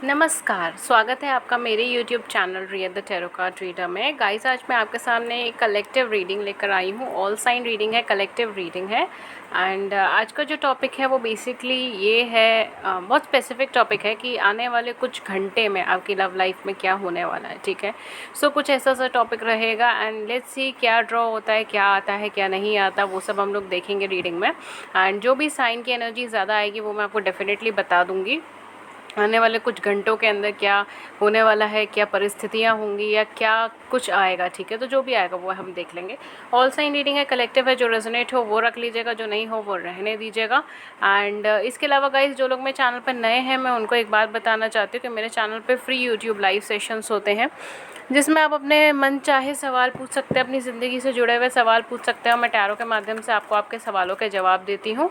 नमस्कार, स्वागत है आपका मेरे YouTube channel real the tarot card reader में। गाइस, आज मैं आपके सामने एक कलेक्टिव रीडिंग लेकर आई हूँ। ऑल साइन रीडिंग है, कलेक्टिव रीडिंग है। एंड आज का जो टॉपिक है वो बेसिकली ये है, बहुत स्पेसिफिक टॉपिक है कि आने वाले कुछ घंटे में आपकी लव लाइफ में क्या होने वाला है। ठीक है, सो कुछ ऐसा सा टॉपिक रहेगा एंड लेट्स सी क्या ड्रॉ होता है, क्या आता है, क्या नहीं आता, वो सब हम लोग देखेंगे रीडिंग में। एंड जो भी साइन की एनर्जी ज़्यादा आएगी वो मैं आपको डेफिनेटली बता दूँगी। आने वाले कुछ घंटों के अंदर क्या होने वाला है, क्या परिस्थितियाँ होंगी या क्या कुछ आएगा। ठीक है, तो जो भी आएगा वो हम देख लेंगे। ऑल साइन रीडिंग है, कलेक्टिव है, जो रेजोनेट हो वो रख लीजिएगा, जो नहीं हो वो रहने दीजिएगा। एंड इसके अलावा गाइस, जो लोग मेरे चैनल पर नए हैं, मैं उनको एक बात बताना चाहती हूँ कि मेरे चैनल पर फ्री यूट्यूब लाइव सेशंस होते हैं जिसमें आप अपने मन चाहे सवाल पूछ सकते हैं, अपनी ज़िंदगी से जुड़े हुए सवाल पूछ सकते हैं और मैं टैरो के माध्यम से आपको आपके सवालों के जवाब देती हूँ।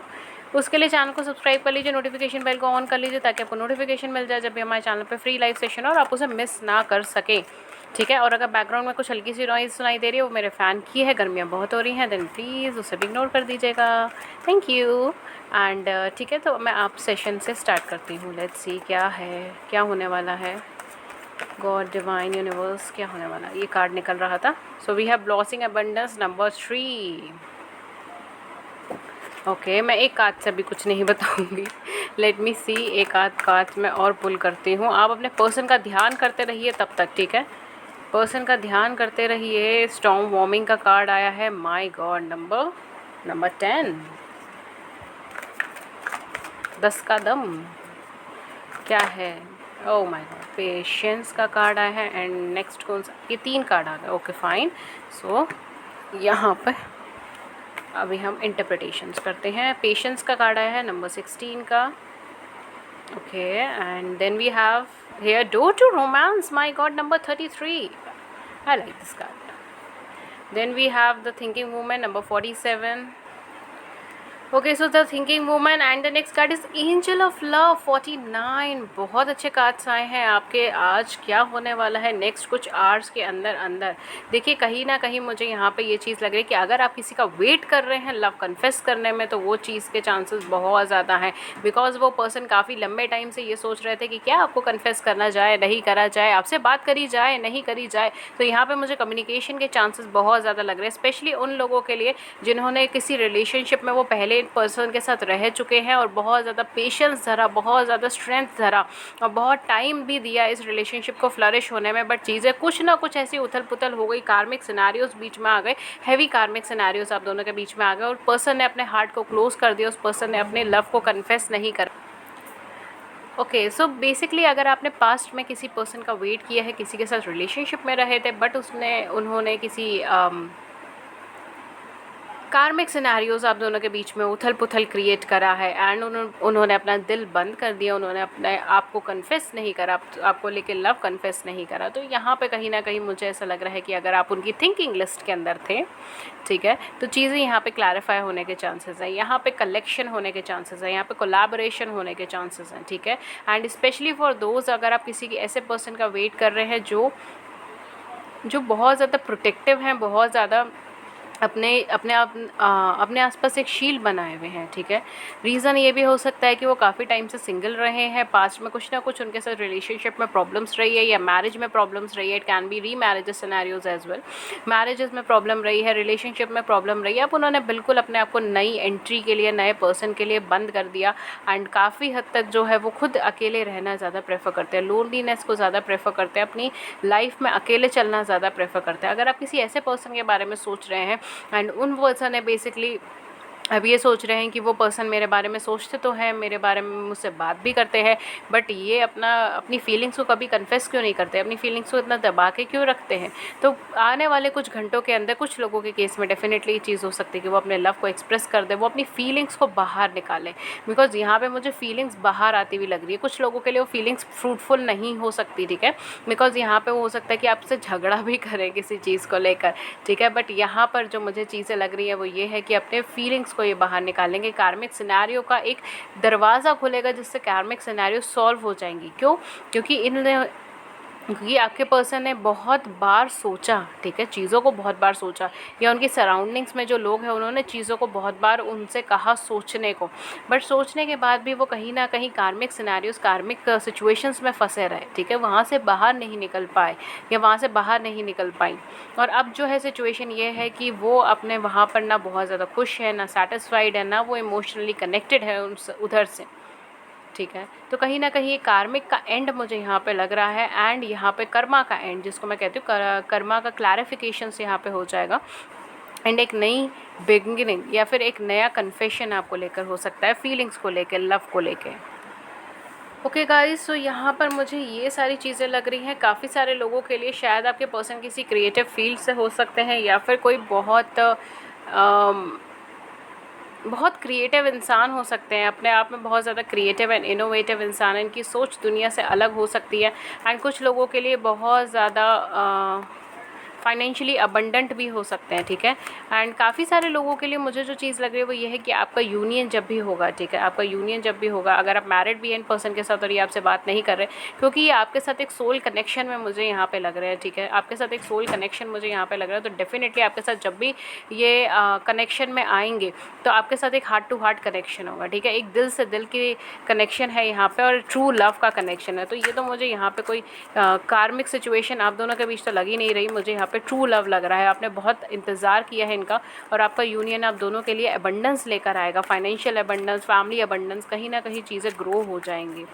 उसके लिए चैनल को सब्सक्राइब कर लीजिए, नोटिफिकेशन बेल को ऑन कर लीजिए ताकि आपको नोटिफिकेशन मिल जाए जब भी हमारे चैनल पे फ्री लाइव सेशन हो और आप उसे मिस ना कर सकें। ठीक है, और अगर बैकग्राउंड में कुछ हल्की सी नॉइज़ सुनाई दे रही है वो मेरे फ़ैन की है, गर्मियाँ बहुत हो रही हैं, देन प्लीज़ उसे भी इग्नोर कर दीजिएगा। Thank you. एंड ठीक है, तो मैं आप सेशन से स्टार्ट करती हूँ। लेट्स सी क्या है, क्या होने वाला है। गॉड, डिवाइन, यूनिवर्स, क्या होने वाला है। ये कार्ड निकल रहा था। So we have blossoming abundance number 3। Okay, मैं एक कार्ड से अभी कुछ नहीं बताऊंगी। लेट मी सी, एक आध कार्ड मैं और पुल करती हूँ। आप अपने पर्सन का ध्यान करते रहिए तब तक। ठीक है, पर्सन का ध्यान करते रहिए। स्टॉर्म वॉर्मिंग का कार्ड आया है। माय गॉड, नंबर 10, 10 का दम क्या है। ओह माय गॉड, पेशेंस का कार्ड आया है। एंड नेक्स्ट कौन सा, ये 3 कार्ड आ गए। Okay fine. सो यहाँ पर अभी हम इंटरप्रिटेशंस करते हैं। पेशेंस का कार्ड आया है नंबर 16 का। Okay, and then we have here door to romance. My god, number 33। I like this card. Then we have the thinking women number 47। Okay, so the thinking woman and the next card is angel of love 49। बहुत अच्छे cards आए हैं आपके। आज क्या होने वाला है नेक्स्ट कुछ आवर्स के अंदर अंदर। देखिए, कहीं ना कहीं मुझे यहाँ पे ये चीज़ लग रही है कि अगर आप किसी का वेट कर रहे हैं लव कन्फेस करने में तो वो चीज़ के चांसेस बहुत ज़्यादा हैं। बिकॉज वो पर्सन काफ़ी लंबे टाइम से ये सोच रहे थे कि क्या आपको कन्फेस करना जाए, नहीं करा जाए, आपसे बात करी जाए, नहीं करी जाए। तो यहाँ पर मुझे कम्युनिकेशन के चांसेस बहुत ज़्यादा लग रहे हैं, स्पेशली उन लोगों के लिए जिन्होंने किसी रिलेशनशिप में वो पहले पर्सन के साथ रह चुके हैं और बहुत ज़्यादा पेशेंस धरा, बहुत ज़्यादा स्ट्रेंथ धरा और बहुत टाइम भी दिया इस रिलेशनशिप को फ्लरिश होने में। बट चीज़ें कुछ ना कुछ ऐसी उथल पुथल हो गई, कार्मिक सिनेरियोज बीच में आ गए, हैवी कार्मिक सिनेरियोज आप दोनों के बीच में आ गए और पर्सन ने अपने हार्ट को क्लोज कर दिया। उस पर्सन ने अपने लव को कन्फेस नहीं कर। ओके, सो बेसिकली अगर आपने पास्ट में किसी पर्सन का वेट किया है, किसी के साथ रिलेशनशिप में रहे थे बट उन्होंने किसी कार्मिक सिनेरियोज आप दोनों के बीच में उथल पुथल क्रिएट करा है एंड उन्होंने अपना दिल बंद कर दिया, उन्होंने अपने आप को कन्फेस नहीं करा, आपको लेके लव कन्फेस नहीं करा। तो यहाँ पे कहीं ना कहीं मुझे ऐसा लग रहा है कि अगर आप उनकी थिंकिंग लिस्ट के अंदर थे, ठीक है, तो चीज़ें यहाँ पे क्लैरिफाई होने के चांसेस हैं, यहाँ पे कलेक्शन होने के चांसेस हैं, यहाँ पे कोलैबोरेशन होने के चांसेस हैं। ठीक है, एंड स्पेशली फॉर दोज, अगर आप किसी ऐसे पर्सन का वेट कर रहे हैं जो बहुत ज़्यादा प्रोटेक्टिव हैं, बहुत ज़्यादा अपने आसपास एक शील्ड बनाए हुए हैं। ठीक है, रीज़न ये भी हो सकता है कि वो काफ़ी टाइम से सिंगल रहे हैं, पास्ट में कुछ ना कुछ उनके साथ रिलेशनशिप में प्रॉब्लम्स रही है या मैरिज में प्रॉब्लम्स रही है। It can be remarriages scenarios as well. Marriages में प्रॉब्लम रही है, रिलेशनशिप में प्रॉब्लम रही है। अब उन्होंने बिल्कुल अपने आप को नई एंट्री के लिए, नए पर्सन के लिए बंद कर दिया एंड काफ़ी हद तक जो है वो खुद अकेले रहना ज़्यादा प्रेफर करते हैं, लोनलीनेस को ज़्यादा प्रेफर करते हैं, अपनी लाइफ में अकेले चलना ज़्यादा प्रेफर करते हैं। अगर आप किसी ऐसे पर्सन के बारे में सोच रहे हैं एंड उन पर्सन ने बेसिकली अब ये सोच रहे हैं कि वो पर्सन मेरे बारे में सोचते तो हैं, मेरे बारे में मुझसे बात भी करते हैं, बट ये अपनी फीलिंग्स को कभी कन्फेस क्यों नहीं करते, अपनी फीलिंग्स को इतना दबा के क्यों रखते हैं। तो आने वाले कुछ घंटों के अंदर कुछ लोगों के केस में डेफिनेटली ये चीज़ हो सकती है कि वो अपने लव को एक्सप्रेस कर दे, वो अपनी फीलिंग्स को बाहर निकालें। बिकॉज यहाँ पर मुझे फीलिंग्स बाहर आती हुई लग रही है। कुछ लोगों के लिए वो फीलिंग्स फ्रूटफुल नहीं हो सकती। ठीक है, बिकॉज यहाँ पर वो हो सकता है कि आपसे झगड़ा भी करें किसी चीज़ को लेकर। ठीक है, बट यहाँ पर जो मुझे चीज़ें लग रही है वो ये है कि अपने फीलिंग्स को ये बाहर निकालेंगे। कार्मिक सिनेरियो का एक दरवाज़ा खुलेगा जिससे कार्मिक सिनेरियो सॉल्व हो जाएंगी। क्यों? क्योंकि क्योंकि आपके पर्सन ने बहुत बार सोचा, ठीक है, चीज़ों को बहुत बार सोचा, या उनकी सराउंडिंग्स में जो लोग हैं उन्होंने चीज़ों को बहुत बार उनसे कहा सोचने को, बट सोचने के बाद भी वो कहीं ना कहीं कार्मिक सिनेरियोस, कार्मिक सिचुएशंस में फंसे रहे, ठीक है, वहाँ से बाहर नहीं निकल पाए या वहाँ से बाहर नहीं निकल पाई। और अब जो है सिचुएशन ये है कि वो अपने वहाँ पर ना बहुत ज़्यादा खुश है, ना सेटिस्फाइड है, ना वो इमोशनली कनेक्टेड है उन उधर से, ठीक है। तो कहीं ना कहीं कार्मिक का एंड मुझे यहाँ पे लग रहा है, एंड यहाँ पे कर्मा का एंड, जिसको मैं कहती हूँ कर्मा का क्लैरिफिकेशन से यहाँ पे हो जाएगा, एंड एक नई बिगिनिंग या फिर एक नया कन्फेशन आपको लेकर हो सकता है, फीलिंग्स को लेकर, लव को लेकर। ओके गाइस, तो यहाँ पर मुझे ये सारी चीज़ें लग रही हैं काफ़ी सारे लोगों के लिए। शायद आपके पर्सन किसी क्रिएटिव फील्ड से हो सकते हैं, या फिर कोई बहुत क्रिएटिव इंसान हो सकते हैं, अपने आप में बहुत ज़्यादा क्रिएटिव एंड इनोवेटिव इंसान है, इनकी सोच दुनिया से अलग हो सकती है। एंड कुछ लोगों के लिए बहुत ज़्यादा फाइनेंशियली अबंडेंट भी हो सकते हैं, ठीक है। एंड काफ़ी सारे लोगों के लिए मुझे जो चीज़ लग रही है वो ये है कि आपका यूनियन जब भी होगा, ठीक है, आपका यूनियन जब भी होगा, अगर आप मैरिड भी हैं इन पर्सन के साथ और ये आपसे बात नहीं कर रहे, क्योंकि ये आपके साथ एक सोल कनेक्शन में मुझे यहाँ पे लग रहा है, ठीक है, आपके साथ एक सोल कनेक्शन मुझे यहाँ पे लग रहा है। तो डेफिनेटली आपके साथ जब भी ये कनेक्शन में आएंगे तो आपके साथ एक हार्ट टू हार्ट कनेक्शन होगा, ठीक है, एक दिल से दिल की कनेक्शन है यहाँ पे, और ट्रू लव का कनेक्शन है। तो ये तो मुझे यहाँ पे कोई कार्मिक सिचुएशन आप दोनों के बीच तो लग ही नहीं रही, मुझे यहाँ पे ट्रू लव लग रहा है। आपने बहुत इंतज़ार किया है इनका, और आपका यूनियन आप दोनों के लिए अबंडेंस लेकर आएगा, फाइनेंशियल अबंडेंस, फैमिली अबंडेंस, कहीं ना कहीं चीज़ें ग्रो हो जाएंगी,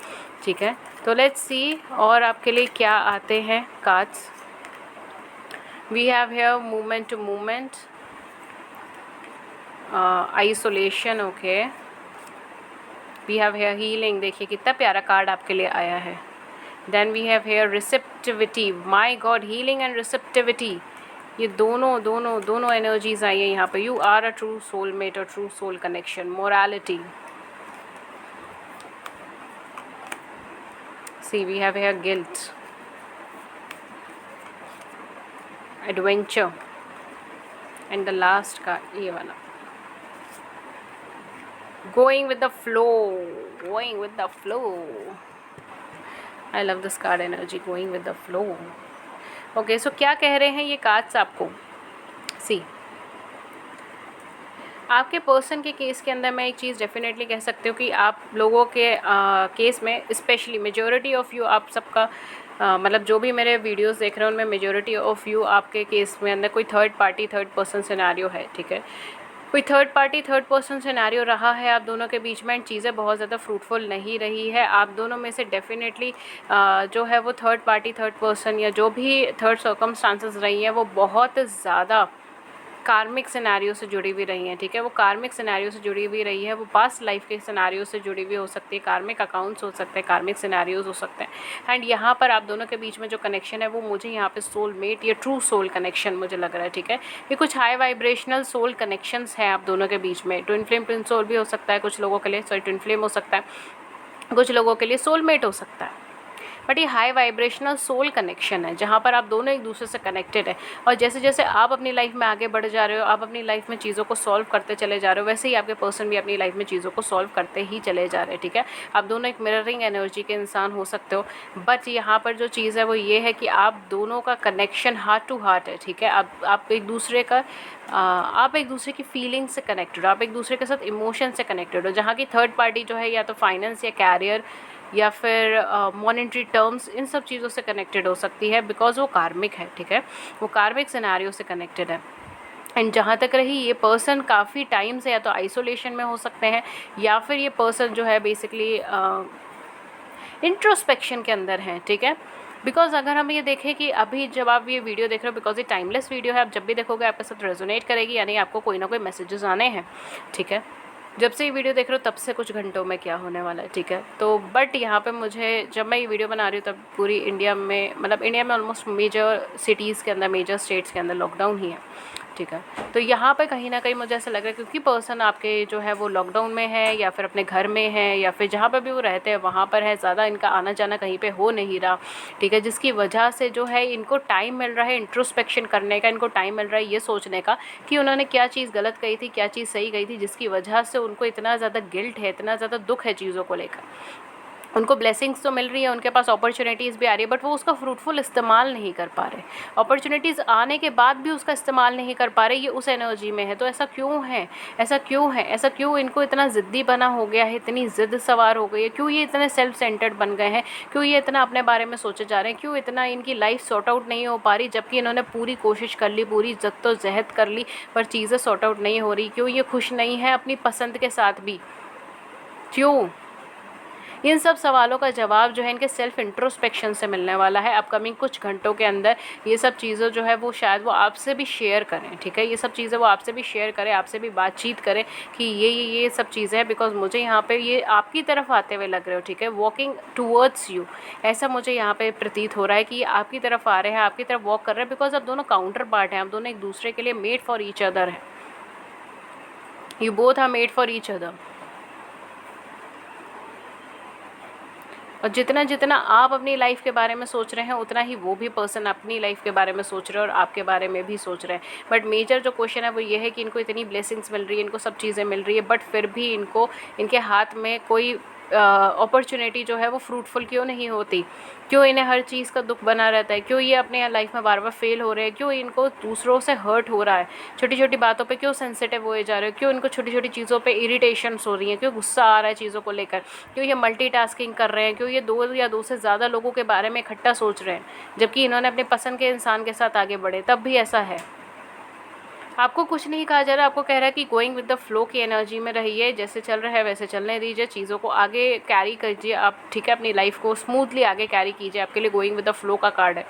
ठीक है। तो लेट्स सी और आपके लिए क्या आते हैं cards. We have here movement to movement, isolation, okay. We have here healing, देखिए कितना प्यारा कार्ड आपके लिए आया है। Then we have here receptivity, my God, healing and receptivity, ये दोनों एनर्जीज आई है यहाँ पे। You are a true soulmate और true soul connection, morality. See we have here guilt, adventure, and the last का ये वाला going with the flow, going with the flow. I love this card energy, going with the flow. Okay, so क्या कह रहे हैं ये cards आपको। सी, आपके पर्सन के केस के अंदर मैं एक चीज़ डेफिनेटली कह सकती हूँ कि आप लोगों के केस में स्पेशली मेजॉरिटी ऑफ़ यू, आप सबका मतलब जो भी मेरे वीडियोस देख रहे हैं उनमें मेजॉरिटी ऑफ़ यू आपके केस में अंदर कोई third party, third person scenario है, ठीक है, कोई third party, third person scenario रहा है आप दोनों के बीच में, चीज़ें बहुत ज़्यादा फ्रूटफुल नहीं रही है। आप दोनों में से डेफिनेटली जो है वो थर्ड पार्टी, थर्ड पर्सन या जो भी थर्ड सर्कमस्टांसेस रही हैं वो बहुत ज़्यादा कार्मिक सिनेरियो से जुड़ी हुई रही हैं, ठीक है, वो कार्मिक सिनेरियो से जुड़ी हुई रही है, वो पास्ट लाइफ के सिनेरियो से जुड़ी हुई हो सकती है, कार्मिक अकाउंट्स हो सकते हैं, कार्मिक सिनेरियोज हो सकते हैं। एंड यहाँ पर आप दोनों के बीच में जो कनेक्शन है वो मुझे यहाँ पे सोलमेट या ट्रू सोल कनेक्शन मुझे लग रहा है, ठीक है। ये कुछ हाई वाइब्रेशनल सोल कनेक्शंस हैं आप दोनों के बीच में। ट्विन फ्लेम, ट्विन सोल भी हो सकता है कुछ लोगों के लिए, सॉरी ट्विन फ्लेम हो सकता है, कुछ लोगों के लिए सोलमेट हो सकता है, बट ये हाई वाइब्रेशनल सोल कनेक्शन है जहाँ पर आप दोनों एक दूसरे से कनेक्टेड है। और जैसे जैसे आप अपनी लाइफ में आगे बढ़ जा रहे हो, आप अपनी लाइफ में चीज़ों को सॉल्व करते चले जा रहे हो, वैसे ही आपके पर्सन भी अपनी लाइफ में चीज़ों को सॉल्व करते ही चले जा रहे हैं, ठीक है। आप दोनों एक मिररिंग एनर्जी के इंसान हो सकते हो, बट यहाँ पर जो चीज़ है वो ये है कि आप दोनों का कनेक्शन हार्ट टू हार्ट है, ठीक है। आप एक दूसरे का आप एक दूसरे की फीलिंग से कनेक्टेड हो, आप एक दूसरे के साथ इमोशन से कनेक्टेड हो, जहाँ की थर्ड पार्टी जो है या तो फाइनेंस या कैरियर या फिर मॉनेटरी टर्म्स, इन सब चीज़ों से कनेक्टेड हो सकती है, बिकॉज वो कार्मिक है, ठीक है, वो कार्मिक सिनेरियो से कनेक्टेड है। एंड जहाँ तक रही ये पर्सन काफ़ी टाइम से या तो आइसोलेशन में हो सकते हैं, या फिर ये पर्सन जो है बेसिकली इंट्रोस्पेक्शन के अंदर है, ठीक है। बिकॉज अगर हम ये देखें कि अभी जब आप ये वीडियो देख रहे हो, बिकॉज ये टाइमलेस वीडियो है, आप जब भी देखोगे आपके साथ रेजोनेट करेगी, यानी आपको कोई ना कोई मैसेजेस आने हैं, ठीक है। जब से ये वीडियो देख रहे हो तब से कुछ घंटों में क्या होने वाला है, ठीक है। तो बट यहाँ पे मुझे, जब मैं ये वीडियो बना रही हूँ तब पूरी इंडिया में, मतलब इंडिया में ऑलमोस्ट मेजर सिटीज़ के अंदर, मेजर स्टेट्स के अंदर लॉकडाउन ही है, ठीक है। तो यहाँ पे कहीं ना कहीं मुझे ऐसा लग रहा है क्योंकि पर्सन आपके जो है वो लॉकडाउन में है, या फिर अपने घर में है, या फिर जहाँ पर भी वो रहते हैं वहाँ पर है, ज़्यादा इनका आना जाना कहीं पे हो नहीं रहा, ठीक है, जिसकी वजह से जो है इनको टाइम मिल रहा है इंट्रोस्पेक्शन करने का, इनको टाइम मिल रहा है ये सोचने का कि उन्होंने क्या चीज़ गलत कही थी, क्या चीज़ सही कही थी, जिसकी वजह से उनको इतना ज़्यादा गिल्ट है, इतना ज़्यादा दुख है चीज़ों को लेकर। उनको ब्लेसिंग्स तो मिल रही है, उनके पास अपॉर्चुनिटीज़ भी आ रही है, बट वो उसका फ्रूटफुल इस्तेमाल नहीं कर पा रहे। अपॉर्चुनिटीज़ आने के बाद भी उसका इस्तेमाल नहीं कर पा रहे, ये उस एनर्जी में है। तो ऐसा क्यों है, ऐसा क्यों है, ऐसा क्यों इनको इतना ज़िद्दी बना हो गया है, इतनी ज़िद सवार हो गई है, क्यों ये इतने सेल्फ सेंटर्ड बन गए हैं, क्यों ये इतना अपने बारे में सोचे जा रहे हैं, क्यों इतना इनकी लाइफ सॉर्ट आउट नहीं हो पा रही, जबकि इन्होंने पूरी कोशिश कर ली, पूरी जद्दोजहद कर ली, पर चीज़ें सॉर्ट आउट नहीं हो रही। क्यों ये खुश नहीं है अपनी पसंद के साथ भी, क्यों? इन सब सवालों का जवाब जो है इनके सेल्फ इंट्रोस्पेक्शन से मिलने वाला है अपकमिंग कुछ घंटों के अंदर। ये सब चीज़ें जो है वो शायद वो आपसे भी शेयर करें, ठीक है, ये सब चीज़ें वो आपसे भी शेयर करें, आपसे भी बातचीत करें कि ये सब चीज़ें हैं, बिकॉज मुझे यहाँ पे ये आपकी तरफ आते हुए लग रहे हो, ठीक है, वॉकिंग टूवर्ड्स यू, ऐसा मुझे यहाँ पे प्रतीत हो रहा है कि ये आपकी तरफ आ रहे हैं, आपकी तरफ वॉक कर रहे हैं, बिकॉज आप दोनों काउंटर पार्ट हैं, आप दोनों एक दूसरे के लिए मेड फॉर ईच अदर हैं, you both are made for each other. और जितना जितना आप अपनी लाइफ के बारे में सोच रहे हैं उतना ही वो भी पर्सन अपनी लाइफ के बारे में सोच रहे हैं और आपके बारे में भी सोच रहे हैं। बट मेजर जो क्वेश्चन है वो ये है कि इनको इतनी ब्लेसिंग्स मिल रही है, इनको सब चीज़ें मिल रही है, बट फिर भी इनको इनके हाथ में कोई अपॉर्चुनिटी जो है वो फ्रूटफुल क्यों नहीं होती, क्यों इन्हें हर चीज़ का दुख बना रहता है, क्यों ये अपने लाइफ में बार बार फेल हो रहे हैं, क्यों इनको दूसरों से हर्ट हो रहा है, छोटी छोटी बातों पे क्यों सेंसिटिव हुए जा रहे हो, क्यों इनको छोटी छोटी चीज़ों पे इरिटेशंस हो रही हैं, क्यों गुस्सा आ रहा है चीज़ों को लेकर, क्यों ये मल्टीटास्किंग कर रहे हैं, क्यों ये 2 या 2 से ज़्यादा लोगों के बारे में इकट्ठा सोच रहे हैं, जबकि इन्होंने अपने पसंद के इंसान के साथ आगे बढ़े तब भी ऐसा है। आपको कुछ नहीं कहा जा रहा, आपको कह रहा है कि गोइंग विद द फ्लो की एनर्जी में रहिए, जैसे चल रहा है वैसे चलने दीजिए, चीज़ों को आगे कैरी कीजिए आप, ठीक है, अपनी लाइफ को स्मूथली आगे कैरी कीजिए, आपके लिए गोइंग विद द फ्लो का कार्ड है।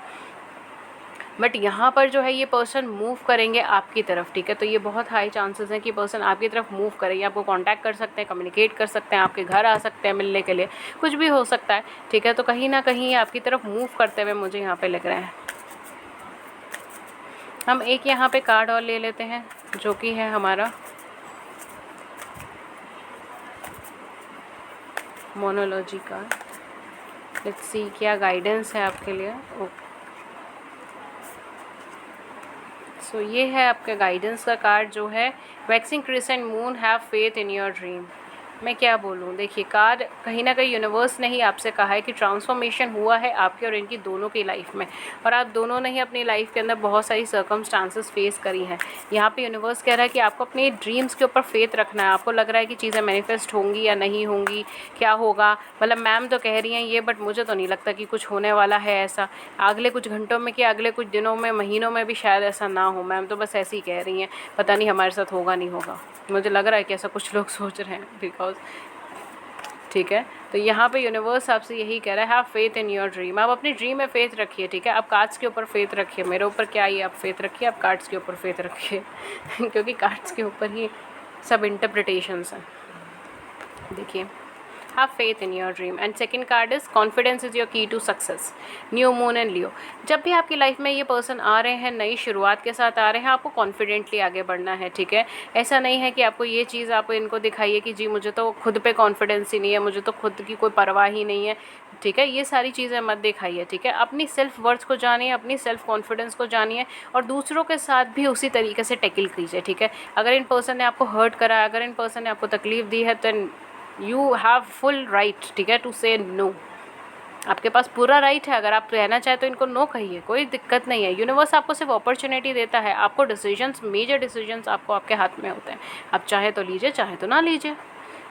बट यहाँ पर जो है ये पर्सन मूव करेंगे आपकी तरफ, ठीक है, तो ये बहुत हाई चांसेस हैं कि पर्सन आपकी तरफ मूव करेंगे, आपको कांटेक्ट कर सकते हैं, कम्युनिकेट कर सकते हैं, आपके घर आ सकते हैं मिलने के लिए, कुछ भी हो सकता है, ठीक है, तो कहीं ना कहीं आपकी तरफ मूव करते हुए मुझे यहाँ पे लग रहे हैं। हम एक यहाँ पे कार्ड और ले लेते हैं जो कि है हमारा मोनोलॉजी कार्ड। लेट्स सी क्या गाइडेंस है आपके लिए। सो ये है आपका गाइडेंस का कार्ड जो है waxing crescent moon, have faith in your dream. मैं क्या बोलूँ, देखिए कार्ड कहीं ना कहीं यूनिवर्स ने ही आपसे कहा है कि ट्रांसफॉर्मेशन हुआ है आपके और इनकी दोनों की लाइफ में, और आप दोनों ने ही अपनी लाइफ के अंदर बहुत सारी सर्कमस्टांसेस फेस करी हैं। यहाँ पे यूनिवर्स कह रहा है कि आपको अपने ड्रीम्स के ऊपर फेथ रखना है। आपको लग रहा है कि चीज़ें मैनिफेस्ट होंगी या नहीं होंगी, क्या होगा, मतलब मैम तो कह रही हैं ये, बट मुझे तो नहीं लगता कि कुछ होने वाला है ऐसा अगले कुछ घंटों में, कि अगले कुछ दिनों में, महीनों में भी शायद ऐसा ना हो। मैम तो बस ऐसे ही कह रही हैं, पता नहीं हमारे साथ होगा नहीं होगा, मुझे लग रहा है कि ऐसा कुछ लोग सोच रहे हैं बिकॉज, ठीक है, तो यहाँ पे यूनिवर्स आपसे यही कह रहा है, have faith in your dream. आप अपनी ड्रीम में फेथ रखिए, ठीक है, आप कार्ड्स के ऊपर फेथ रखिए, मेरे ऊपर क्या ही आप फेथ रखिए, आप कार्ड्स के ऊपर फेथ रखिए क्योंकि कार्ड्स के ऊपर ही सब इंटरप्रिटेशंस हैं। देखिए, have faith in your dream. And second card is confidence is your key to success, new moon and Leo. जब भी आपकी लाइफ में ये पर्सन आ रहे हैं, नई शुरुआत के साथ आ रहे हैं, आपको कॉन्फिडेंटली आगे बढ़ना है, ठीक है, ऐसा नहीं है कि आपको ये चीज़ आप इनको दिखाइए कि जी मुझे तो खुद पे कॉन्फिडेंस ही नहीं है, मुझे तो खुद की कोई परवाह ही नहीं है, ठीक है, ये सारी चीज़ें मत दिखाइए, ठीक है, अपनी सेल्फ वर्थ को जानिए, अपनी सेल्फ कॉन्फिडेंस को जानिए और दूसरों के साथ भी उसी तरीके से टैकल कीजिए, ठीक है। अगर इन पर्सन ने आपको हर्ट करा है, अगर इन पर्सन ने आपको तकलीफ़ दी है, तो यू हैव फुल राइट, ठीक है, टू से नो। आपके पास पूरा राइट है, अगर आप रहना चाहें तो इनको नो कहिए, कोई दिक्कत नहीं है। यूनिवर्स आपको सिर्फ अपॉर्चुनिटी देता है, आपको डिसीजंस, मेजर डिसीजंस आपको आपके हाथ में होते हैं। आप चाहे तो लीजिए, चाहे तो ना लीजिए।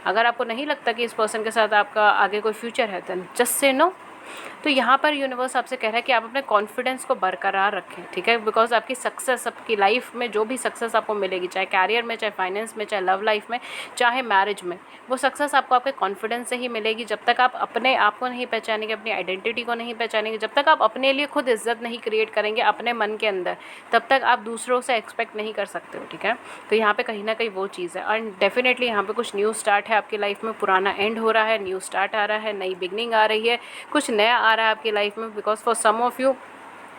अगर आपको नहीं लगता कि इस पर्सन के साथ आपका आगे कोई फ्यूचर है, देन जस्ट से नो। तो यहाँ पर यूनिवर्स आपसे कह रहा है कि आप अपने कॉन्फिडेंस को बरकरार रखें, ठीक है, बिकॉज आपकी सक्सेस, आपकी लाइफ में जो भी सक्सेस आपको मिलेगी, चाहे कैरियर में, चाहे फाइनेंस में, चाहे लव लाइफ में, चाहे मैरिज में, वो सक्सेस आपको आपके कॉन्फिडेंस से ही मिलेगी। जब तक आप अपने आप को नहीं पहचानेंगे, अपनी आइडेंटिटी को नहीं पहचानेंगे, जब तक आप अपने लिए खुद इज्जत नहीं क्रिएट करेंगे अपने मन के अंदर, तब तक आप दूसरों से एक्सपेक्ट नहीं कर सकते हो, ठीक है। तो यहाँ पे कहीं ना कहीं वो चीज़ है। और डेफिनेटली यहाँ पे कुछ न्यू स्टार्ट है आपकी लाइफ में, पुराना एंड हो रहा है, न्यू स्टार्ट आ रहा है, नई बिगनिंग आ रही है, कुछ नया आ रहा है आपकी लाइफ में। Because for some of you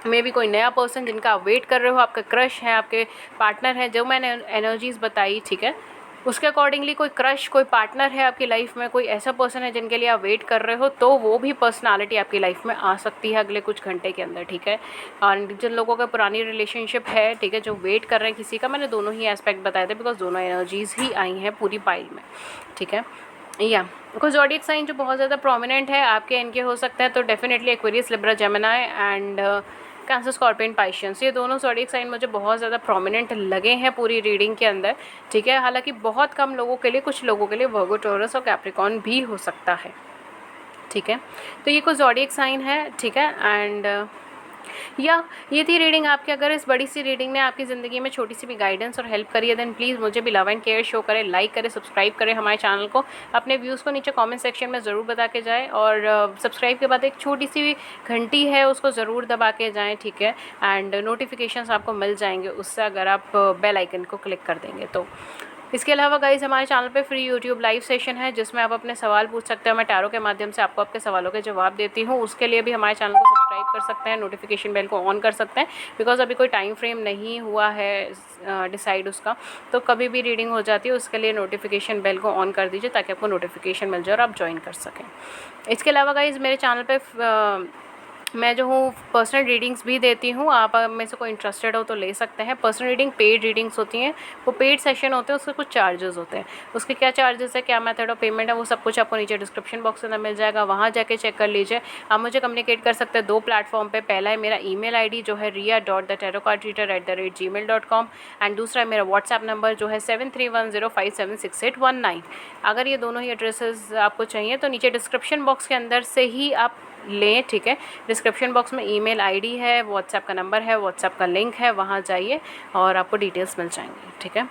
may be कोई नया पर्सन जिनका आप वेट कर रहे हो, आपका क्रश है, आपके पार्टनर है, जो मैंने एनर्जीज़ बताई, ठीक है, उसके अकॉर्डिंगली कोई क्रश, कोई पार्टनर है आपकी लाइफ में, कोई ऐसा पर्सन है जिनके लिए आप वेट कर रहे हो, तो वो भी पर्सनालिटी आपकी लाइफ में आ सकती है अगले कुछ घंटे के अंदर, ठीक है। और जिन लोगों का पुरानी रिलेशनशिप है, ठीक है, जो वेट कर रहे हैं किसी का, मैंने दोनों ही एस्पेक्ट बताए थे बिकॉज दोनों एनर्जीज़ ही आई हैं पूरी पाइल में, ठीक है। या कुछ ज़ोडिएक साइन जो बहुत ज़्यादा प्रोमिनेंट है आपके, इनके हो सकते हैं तो definitely Aquarius, Libra, Gemini and Cancer, Scorpion, Pisces, ये दोनों ज़ोडिएक साइन मुझे बहुत ज़्यादा प्रोमिनेंट लगे हैं पूरी रीडिंग के अंदर, ठीक है। हालांकि बहुत कम लोगों के लिए, कुछ लोगों के लिए वर्गो, टॉरस और कैप्रिकॉर्न भी हो सकता है, ठीक है। तो ये कुछ ज़ोडिएक साइन है, ठीक है। एंड या ये थी रीडिंग आपकी। अगर इस बड़ी सी रीडिंग ने आपकी ज़िंदगी में छोटी सी भी गाइडेंस और हेल्प करी है, देन प्लीज़ मुझे भी लव एंड केयर शो करें, लाइक करें, सब्सक्राइब करें हमारे चैनल को, अपने व्यूज़ को नीचे कमेंट सेक्शन में ज़रूर बता के जाएँ, और सब्सक्राइब के बाद एक छोटी सी घंटी है उसको ज़रूर दबा के जाएँ, ठीक है। एंड नोटिफिकेशंस आपको मिल जाएंगे उससे, अगर आप बेल आइकन को क्लिक कर देंगे तो। इसके अलावा गाइज़ हमारे चैनल पे फ्री यूट्यूब लाइव सेशन है जिसमें आप अपने सवाल पूछ सकते हैं। मैं टैरो के माध्यम से आपको आपके सवालों के जवाब देती हूँ। उसके लिए भी हमारे चैनल को सब्सक्राइब कर सकते हैं, नोटिफिकेशन बेल को ऑन कर सकते हैं, बिकॉज़ अभी कोई टाइम फ्रेम नहीं हुआ है डिसाइड उसका, तो कभी भी रीडिंग हो जाती है। उसके लिए नोटिफिकेशन बेल को ऑन कर दीजिए ताकि आपको नोटिफिकेशन मिल जाए और आप ज्वाइन कर सकें। इसके अलावा गाइज़ मेरे चैनल पर मैं जो हूँ पर्सनल रीडिंग्स भी देती हूँ। आप में से कोई इंटरेस्टेड हो तो ले सकते हैं। पर्सनल रीडिंग पेड रीडिंग्स होती हैं, वो पेड सेशन होते हैं, उसके कुछ चार्जेस होते हैं। उसके क्या चार्जेस है, क्या मेथड ऑफ पेमेंट है, वो सब कुछ आपको नीचे डिस्क्रिप्शन बॉक्स के अंदर मिल जाएगा, वहाँ जाके चेक कर लीजिए। आप मुझे कम्युनिकेट कर सकते हैं 2 प्लेटफॉर्म पे। पहला है मेरा ईमेल आईडी जो है ria.thetarotcardreader@gmail.com, एंड दूसरा है मेरा व्हाट्सएप नंबर जो है 7310576819। अगर ये दोनों ही एड्रेसेस आपको चाहिए तो नीचे डिस्क्रिप्शन बॉक्स के अंदर से ही आप लें, ठीक है। डिस्क्रिप्शन बॉक्स में ईमेल आईडी है, व्हाट्सएप का नंबर है, व्हाट्सएप का लिंक है, वहाँ जाइए और आपको डिटेल्स मिल जाएंगी, ठीक है।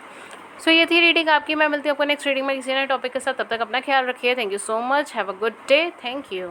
सो ये थी रीडिंग आपकी। मैं मिलती हूँ आपको नेक्स्ट रीडिंग में किसी नए टॉपिक के साथ। तब तक अपना ख्याल रखिए। Thank you so much. Have a good day. Thank you.